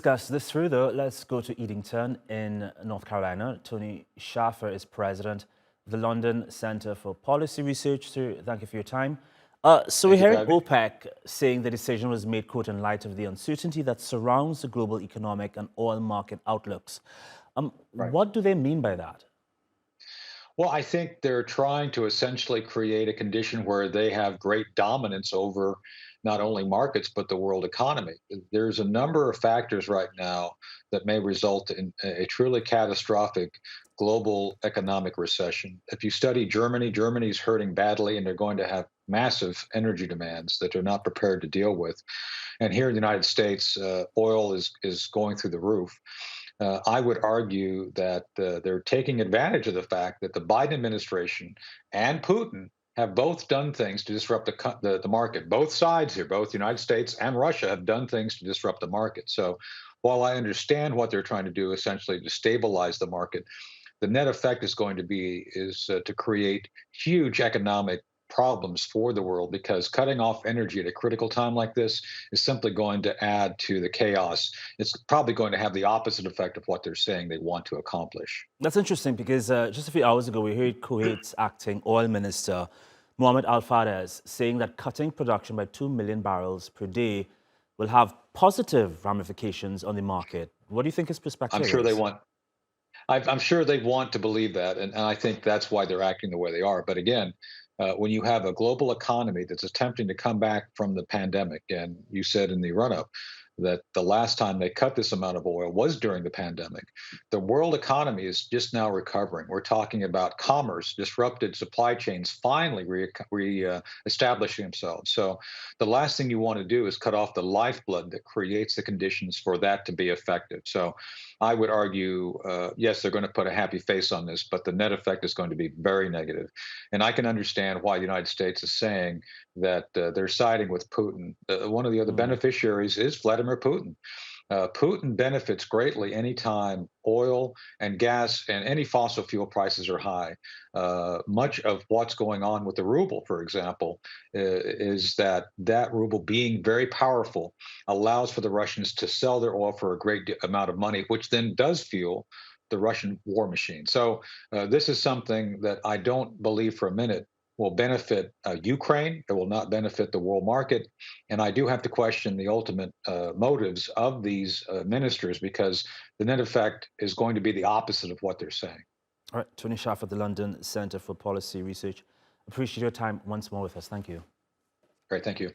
Discuss this through, though. Let's go to Edenton in North Carolina. Tony Shaffer is president of the London Center for Policy Research. So thank you for your time. So we're Thank you for hearing having me. OPEC saying the decision was made, quote, in light of the uncertainty that surrounds the global economic and oil market outlooks. Right. What do they mean by that? Well, I think they're trying to essentially create a condition where they have great dominance over not only markets, but the world economy. There's a number of factors right now that may result in a truly catastrophic global economic recession. If you study Germany, Germany's hurting badly, and they're going to have massive energy demands that they're not prepared to deal with. And here in the United States, oil is going through the roof. I would argue that they're taking advantage of the fact that the Biden administration and Putin have both done things to disrupt the market. Both sides here, both the United States and Russia, have done things to disrupt the market. So while I understand what they're trying to do, essentially to stabilize the market, the net effect is going to be to create huge economic problems for the world, because cutting off energy at a critical time like this is simply going to add to the chaos. It's probably going to have the opposite effect of what they're saying they want to accomplish. That's interesting because just a few hours ago, we heard Kuwait's acting oil minister, Mohammed Al Fares, saying that cutting production by 2 million barrels per day will have positive ramifications on the market. What do you think his I'm perspective sure they is? want I'm sure they want to believe that, and I think that's why they're acting the way they are. But again, when you have a global economy that's attempting to come back from the pandemic, and you said in the run-up that the last time they cut this amount of oil was during the pandemic, the world economy is just now recovering. We're talking about commerce, disrupted supply chains finally establishing themselves. So the last thing you want to do is cut off the lifeblood that creates the conditions for that to be effective. So I would argue, yes, they're going to put a happy face on this, but the net effect is going to be very negative. And I can understand why the United States is saying that they're siding with Putin. One of the other Hmm. beneficiaries is Vladimir Putin. Putin benefits greatly anytime oil and gas and any fossil fuel prices are high. Much of what's going on with the ruble, for example, is that ruble being very powerful allows for the Russians to sell their oil for a great amount of money, which then does fuel the Russian war machine. So this is something that I don't believe for a minute will benefit Ukraine. It will not benefit the world market. And I do have to question the ultimate motives of these ministers, because the net effect is going to be the opposite of what they're saying. All right, Tony Shaffer, the London Center for Policy Research. Appreciate your time once more with us. Thank you. Great. Thank you.